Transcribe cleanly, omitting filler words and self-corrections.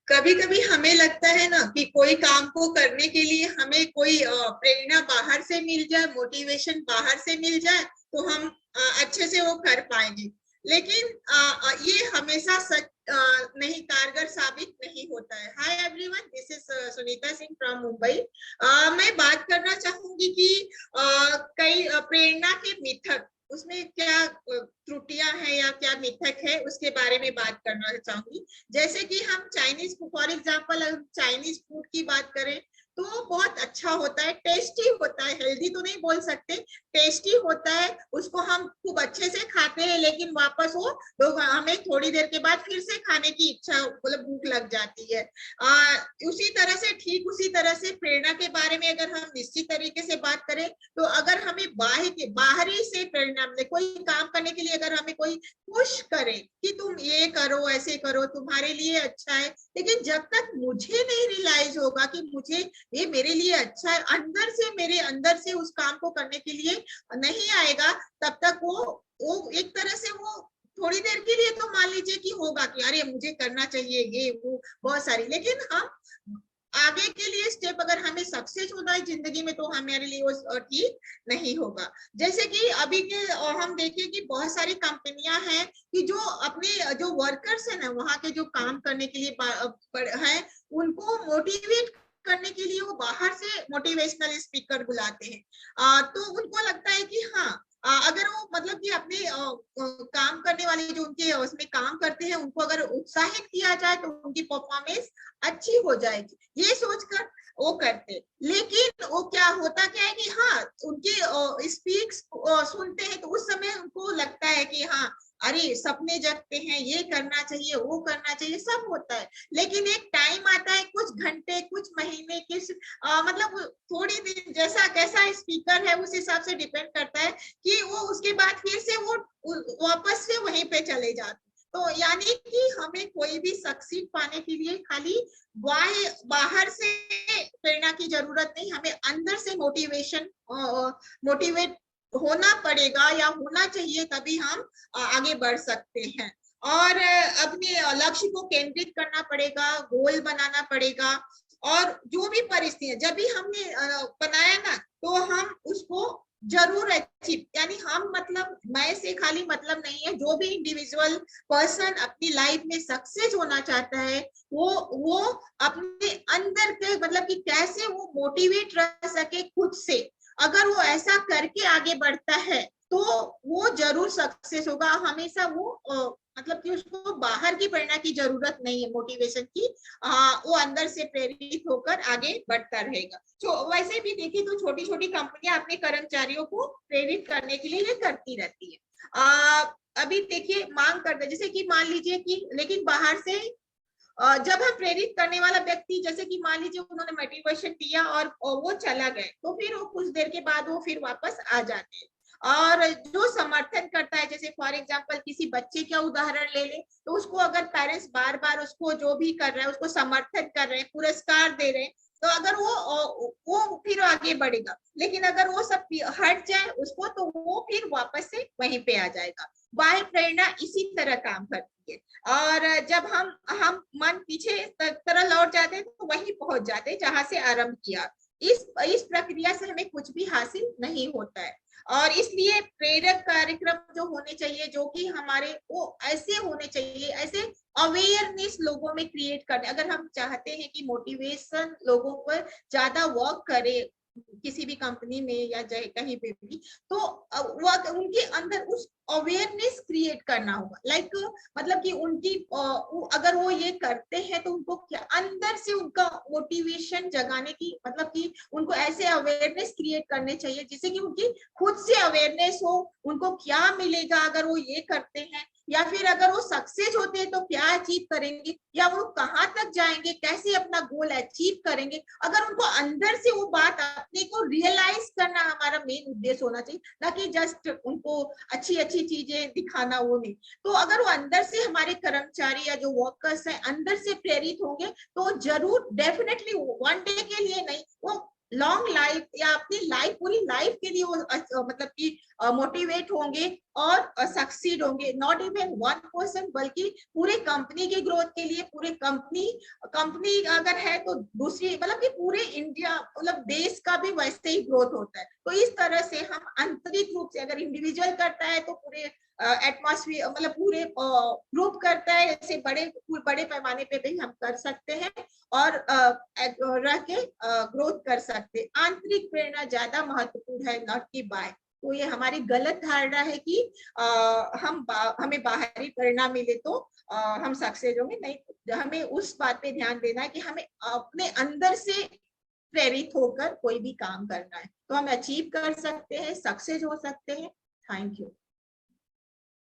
कभी कभी हमें लगता है ना कि कोई काम को करने के लिए हमें कोई प्रेरणा बाहर से मिल जाए, मोटिवेशन बाहर से मिल जाए तो हम अच्छे से वो कर पाएंगे। लेकिन ये हमेशा सच नहीं, कारगर साबित नहीं होता है। Hi everyone, this is Sunita Singh from Mumbai. मैं बात करना चाहूंगी कि कई प्रेरणा के मिथक, उसमें क्या त्रुटियां हैं या क्या मिथक है, उसके बारे में बात करना चाहूंगी। जैसे कि हम Chinese, for example Chinese food की बात करें तो बहुत अच्छा होता है, टेस्टी होता है, हेल्दी तो नहीं बोल सकते, टेस्टी होता है, उसको हम खूब अच्छे से खाते हैं, लेकिन वापस वो हमें थोड़ी देर के बाद फिर से खाने की इच्छा, मतलब भूख लग जाती है। उसी तरह से, ठीक उसी तरह से प्रेरणा के बारे में अगर हम निश्चित तरीके से बात करें तो अगर हमें बाहरी से प्रेरणा मिले, कोई काम करने के लिए अगर हमें कोई पुश करे कि तुम ये करो, ऐसे करो, तुम्हारे लिए अच्छा है, लेकिन जब तक मुझे नहीं रियलाइज होगा कि मुझे ये मेरे लिए अच्छा है, अंदर से, मेरे अंदर से उस काम को करने के लिए नहीं आएगा, तब तक वो एक तरह से वो थोड़ी देर के लिए तो मान लीजिए कि होगा कि अरे मुझे करना चाहिए ये वो बहुत सारी, लेकिन हम आगे के लिए स्टेप, अगर हमें सक्सेस होना है जिंदगी में तो हमारे लिए वो ठीक नहीं होगा। जैसे कि अभी के हम देखें कि बहुत सारी कंपनियां हैं कि जो अपने जो वर्कर्स है ना, वहां के जो काम करने के लिए है, उनको मोटिवेट करने के लिए वो बाहर से मोटिवेशनल स्पीकर बुलाते हैं। तो उनको लगता है कि हाँ, अगर वो मतलब कि अपने काम करने वाले जो उनके उसमें काम करते हैं उनको अगर उत्साहित किया जाए तो उनकी परफॉर्मेंस अच्छी हो जाएगी, ये सोचकर वो करते। लेकिन वो क्या होता क्या है कि हाँ, उनकी स्पीक्स सुनते हैं तो उस समय उनको लगता है कि हाँ, अरे सपने जगते हैं, ये करना चाहिए, वो करना चाहिए, सब होता है, लेकिन एक टाइम आता है, कुछ घंटे, कुछ महीने, मतलब थोड़ी दिन, जैसा कैसा स्पीकर है उस हिसाब से डिपेंड करता है कि वो उसके बाद फिर से वो वापस से वहीं पे चले जाते। तो यानी कि हमें कोई भी सक्सीड पाने के लिए खाली बाहर से प्रेरणा की जरूरत नहीं, हमें अंदर से मोटिवेट होना पड़ेगा या होना चाहिए, तभी हम आगे बढ़ सकते हैं। और अपने लक्ष्य को केंद्रित करना पड़ेगा, गोल बनाना पड़ेगा, और जो भी परिस्थिति जब भी हमने बनाया ना तो हम उसको जरूर अचीव, यानी हम, मतलब मैं से खाली मतलब नहीं है, जो भी इंडिविजुअल पर्सन अपनी लाइफ में सक्सेस होना चाहता है वो अपने अंदर के, मतलब कि कैसे वो मोटिवेट रह सके खुद से, अगर वो ऐसा करके आगे बढ़ता है तो वो जरूर सक्सेस होगा। हमेशा वो मतलब कि उसको बाहर की प्रेरणा की जरूरत नहीं है, मोटिवेशन की, वो अंदर से प्रेरित होकर आगे बढ़ता रहेगा। तो वैसे भी देखिए तो छोटी छोटी कंपनियां अपने कर्मचारियों को प्रेरित करने के लिए ये करती रहती है। अभी देखिए मांग करते, जैसे कि मान लीजिए कि, लेकिन बाहर से जब हम प्रेरित करने वाला व्यक्ति, जैसे कि मान लीजिए उन्होंने मोटिवेशन दिया और वो चला गए, तो फिर वो कुछ देर के बाद वो फिर वापस आ जाते हैं। और जो समर्थन करता है, जैसे फॉर एग्जांपल किसी बच्चे का उदाहरण ले ले, तो उसको अगर पेरेंट्स बार बार उसको जो भी कर रहे हैं, उसको समर्थन कर रहे हैं, पुरस्कार दे रहे हैं, तो अगर वो फिर आगे बढ़ेगा। लेकिन अगर वो सब हट जाए उसको, तो वो फिर वापस से वहीं पे आ जाएगा। बाह्य प्रेरणा इसी तरह काम करती है, और जब हम मन पीछे तरह लौट जाते हैं तो वहीं पहुंच जाते हैं जहां से आरंभ किया। इस प्रक्रिया से हमें कुछ भी हासिल नहीं होता है, और इसलिए प्रेरक कार्यक्रम जो होने चाहिए, जो कि हमारे वो ऐसे होने चाहिए, ऐसे अवेयरनेस लोगों में क्रिएट करने, अगर हम चाहते हैं कि मोटिवेशन लोगों पर ज्यादा वर्क करे किसी भी कंपनी में या चाहे कहीं पे भी, तो वो उनके अंदर उस अवेयरनेस क्रिएट करना होगा। लाइक मतलब कि उनकी अगर वो ये करते हैं तो उनको क्या अंदर से उनका मोटिवेशन जगाने की, मतलब कि उनको ऐसे अवेयरनेस क्रिएट करने चाहिए जिससे कि उनकी खुद से अवेयरनेस हो, उनको क्या मिलेगा अगर वो ये करते हैं, या फिर अगर वो सक्सेस होते हैं तो क्या अचीव करेंगे, या वो कहाँ तक जाएंगे, कैसे अपना गोल अचीव करेंगे। अगर उनको अंदर से वो बात अपने को रियलाइज करना हमारा मेन उद्देश्य होना चाहिए, ना कि जस्ट उनको अच्छी अच्छी चीजें दिखाना, वो नहीं। तो अगर वो अंदर से, हमारे कर्मचारी या जो वर्कर्स हैं अंदर से प्रेरित होंगे तो जरूर डेफिनेटली वन डे के लिए नहीं, वो लॉन्ग लाइफ या अपनी लाइफ, पूरी लाइफ के लिए वो मतलब कि मोटिवेट होंगे और सक्सीड होंगे। नॉट इवन 1%, बल्कि पूरे कंपनी की ग्रोथ के लिए, पूरे कंपनी अगर है तो दूसरी, मतलब कि पूरे इंडिया, मतलब देश का भी वैसे ही ग्रोथ होता है। तो इस तरह से हम आंतरिक रूप से, अगर इंडिविजुअल करता है तो पूरे एटमॉस्फेयर, मतलब पूरे ग्रुप करता है, ऐसे बड़े पैमाने पे भी हम कर सकते हैं और रह के ग्रोथ कर सकते हैं। आंतरिक प्रेरणा ज्यादा महत्वपूर्ण है, नॉट की बाय। तो ये हमारी गलत धारणा है कि हमें बाहरी प्रेरणा मिले तो हम सक्सेस होंगे। नहीं, हमें उस बात पे ध्यान देना है कि हमें अपने अंदर से प्रेरित होकर कोई भी काम करना है, तो हम अचीव कर सकते हैं, सक्सेस हो सकते हैं। Thank you.